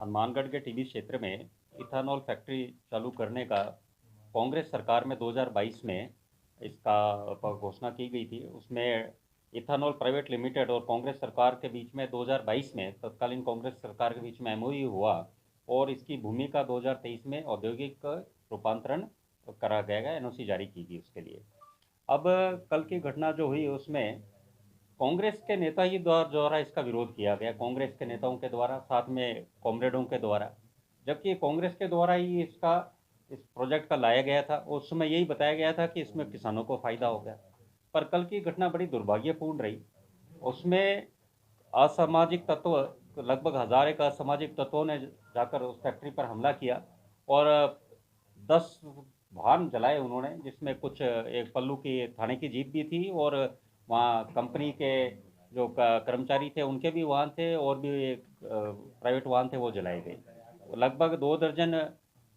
हनुमानगढ़ के टीबी क्षेत्र में इथानॉल फैक्ट्री चालू करने का कांग्रेस सरकार में 2022 में इसका घोषणा की गई थी। उसमें इथानॉल प्राइवेट लिमिटेड और कांग्रेस सरकार के बीच में 2022 में तत्कालीन कांग्रेस सरकार के बीच में एमओयू हुआ और इसकी भूमिका 2023 में औद्योगिक रूपांतरण करा गया, एनओसी जारी की गई उसके लिए। अब कल की घटना जो हुई उसमें कांग्रेस के नेता ही द्वारा इसका विरोध किया गया, कांग्रेस के नेताओं के द्वारा, साथ में कॉमरेडों के द्वारा। जबकि कांग्रेस के द्वारा ही इस प्रोजेक्ट का लाया गया था। उस समय यही बताया गया था कि इसमें किसानों को फायदा होगा। पर कल की घटना बड़ी दुर्भाग्यपूर्ण रही। उसमें असामाजिक तत्व, लगभग 1000 एक असामाजिक तत्वों ने जाकर उस फैक्ट्री पर हमला किया और 10 वाहन जलाए उन्होंने, जिसमें कुछ एक पल्लू की थाने की जीप भी थी और वहाँ कंपनी के जो कर्मचारी थे उनके भी वाहन थे और भी एक प्राइवेट वाहन थे, वो जलाए गए। लगभग 2 दर्जन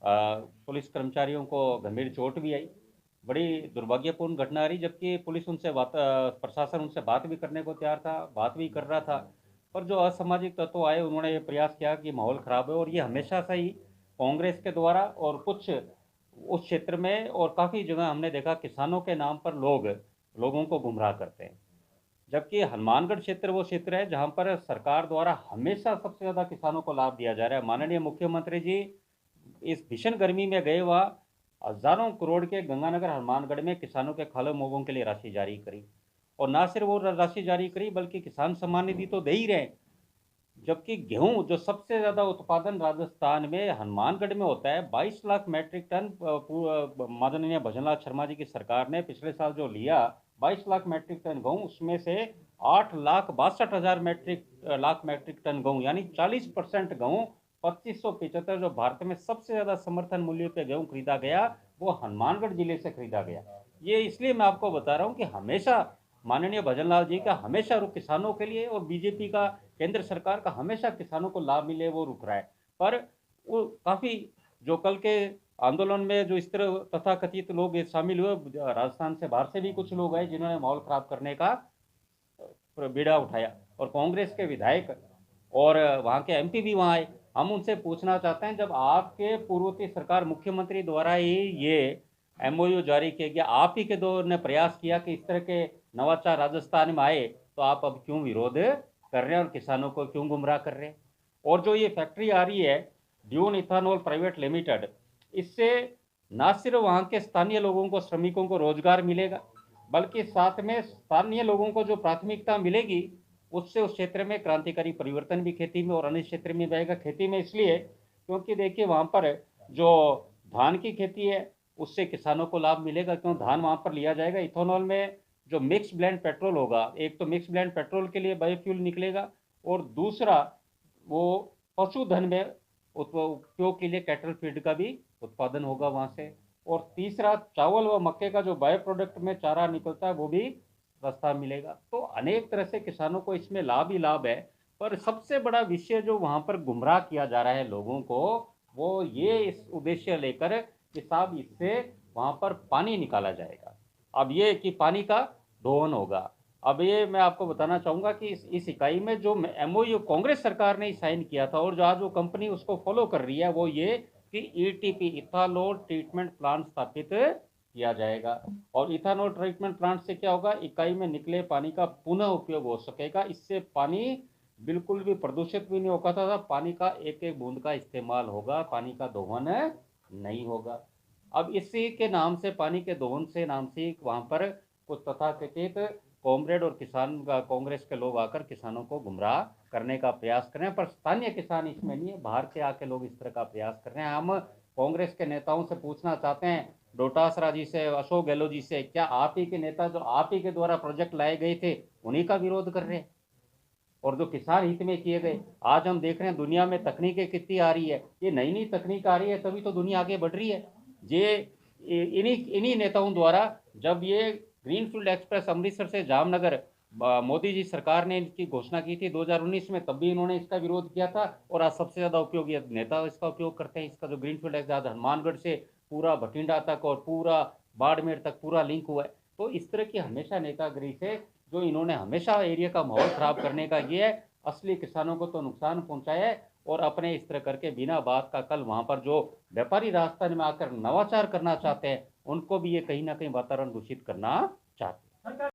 पुलिस कर्मचारियों को गंभीर चोट भी आई। बड़ी दुर्भाग्यपूर्ण घटना रही। जबकि पुलिस उनसे प्रशासन उनसे बात भी करने को तैयार था, बात भी कर रहा था, पर जो असामाजिक तत्व आए उन्होंने ये प्रयास किया कि माहौल ख़राब है। और ये हमेशा से ही कांग्रेस के द्वारा और कुछ उस क्षेत्र में और काफ़ी जगह हमने देखा किसानों के नाम पर लोगों को गुमराह करते हैं। जबकि हनुमानगढ़ क्षेत्र वो क्षेत्र है जहां पर सरकार द्वारा हमेशा सबसे ज़्यादा किसानों को लाभ दिया जा रहा है। माननीय मुख्यमंत्री जी इस भीषण गर्मी में गए, वहाँ हजारों करोड़ के गंगानगर हनुमानगढ़ में किसानों के खाले मोगों के लिए राशि जारी करी। और ना सिर्फ वो राशि जारी करी बल्कि किसान सम्मान निधि तो दे ही रहे। जबकि गेहूं जो सबसे ज़्यादा उत्पादन राजस्थान में हनुमानगढ़ में होता है, 22 लाख मैट्रिक टन माननीय भजनलाल शर्मा जी की सरकार ने पिछले साल जो लिया 22 लाख मैट्रिक टन गेहूं, उसमें से 8,62,000 लाख मैट्रिक टन गेहूं यानी 40% गेहूं, 2575 जो भारत में सबसे ज़्यादा समर्थन मूल्य पे गेहूं खरीदा गया, वो हनुमानगढ़ जिले से खरीदा गया। ये इसलिए मैं आपको बता रहा हूँ कि हमेशा माननीय भजनलाल जी का हमेशा रुख किसानों के लिए और बीजेपी का, केंद्र सरकार का हमेशा किसानों को लाभ मिले वो रुक रहा है। पर वो काफ़ी जो कल के आंदोलन में जो इस तरह तथाकथित लोग शामिल हुए, राजस्थान से बाहर से भी कुछ लोग आए जिन्होंने माहौल खराब करने का बीड़ा उठाया। और कांग्रेस के विधायक और वहाँ के एमपी भी वहाँ आए। हम उनसे पूछना चाहते हैं, जब आपके पूर्ववर्ती सरकार मुख्यमंत्री द्वारा ही ये एमओयू जारी किया गया, आप ही के दौर ने प्रयास किया कि इस तरह के नवाचार राजस्थान में आए, तो आप अब क्यों विरोध कर रहे हैं और किसानों को क्यों गुमराह कर रहे हैं? और जो ये फैक्ट्री आ रही है ड्यून इथानॉल प्राइवेट लिमिटेड, इससे न सिर्फ वहाँ के स्थानीय लोगों को, श्रमिकों को रोजगार मिलेगा, बल्कि साथ में स्थानीय लोगों को जो प्राथमिकता मिलेगी उससे उस क्षेत्र में क्रांतिकारी परिवर्तन भी खेती में और अन्य क्षेत्र में भी आएगा। खेती में इसलिए क्योंकि देखिए वहाँ पर जो धान की खेती है उससे किसानों को लाभ मिलेगा, क्यों धान वहाँ पर लिया जाएगा। इथेनॉल में जो मिक्स ब्लेंड पेट्रोल होगा, एक तो मिक्स ब्लेंड पेट्रोल के लिए बायोफ्यूल निकलेगा और दूसरा वो पशुधन में उपयोग के लिए कैटल फीड का भी उत्पादन होगा वहाँ से। और तीसरा चावल व मक्के का जो बायो प्रोडक्ट में चारा निकलता है वो भी सस्ता मिलेगा। तो अनेक तरह से किसानों को इसमें लाभ ही लाभ है। पर सबसे बड़ा विषय जो वहाँ पर गुमराह किया जा रहा है लोगों को, वो ये इस उद्देश्य लेकर कि साहब इससे वहाँ पर पानी निकाला जाएगा, अब ये कि पानी का दोहन होगा। अब ये मैं आपको बताना चाहूँगा कि इस इकाई में जो एमओयू कांग्रेस सरकार ने साइन किया था और जो आज वो कंपनी उसको फॉलो कर रही है, वो ये कि ईटीपी इथानॉल ट्रीटमेंट प्लांट स्थापित किया जाएगा। और इथानॉल ट्रीटमेंट प्लांट से क्या होगा, इकाई में निकले पानी का पुनः उपयोग हो सकेगा। इससे पानी बिल्कुल भी प्रदूषित भी नहीं होगा था, पानी का एक एक बूंद का इस्तेमाल होगा, पानी का दोहन नहीं होगा। अब इसी के नाम से, पानी के दोहन से नाम से वहाँ पर कुछ तथाकथित कॉमरेड और किसान का कांग्रेस के लोग आकर किसानों को गुमराह करने का प्रयास कर रहे हैं। पर स्थानीय किसान इसमें नहीं है, बाहर के आके लोग इस तरह का प्रयास कर रहे हैं। हम कांग्रेस के नेताओं से पूछना चाहते हैं, डोटासरा जी से, अशोक गहलोत जी से, क्या आप ही के नेता जो आप ही के द्वारा प्रोजेक्ट लाए गए थे उन्हीं का विरोध कर रहे हैं? और जो किसान हित में किए गए, आज हम देख रहे हैं दुनिया में तकनीकें कितनी आ रही है, ये नई नई तकनीक आ रही है तभी तो दुनिया आगे बढ़ रही है। ये इन्हीं इन्हीं नेताओं द्वारा जब ये ग्रीनफील्ड एक्सप्रेस अमृतसर से जामनगर मोदी जी सरकार ने इसकी घोषणा की थी 2019 में, तब भी इन्होंने इसका विरोध किया था। और आज सबसे ज़्यादा उपयोग ये नेता इसका उपयोग करते हैं। इसका जो ग्रीनफील्ड एक्सप्रेस हनुमानगढ़ से पूरा बठिंडा तक और पूरा बाड़मेर तक पूरा लिंक हुआ है। तो इस तरह की हमेशा नेतागिरी से जो इन्होंने हमेशा एरिया का माहौल खराब करने का, ये है असली किसानों को तो नुकसान पहुंचाया है और अपने इस तरह करके बिना बात का कल वहाँ पर जो व्यापारी राजस्थान में आकर नवाचार करना चाहते हैं, उनको भी ये कहीं ना कहीं वातावरण दूषित करना चाहते हैं।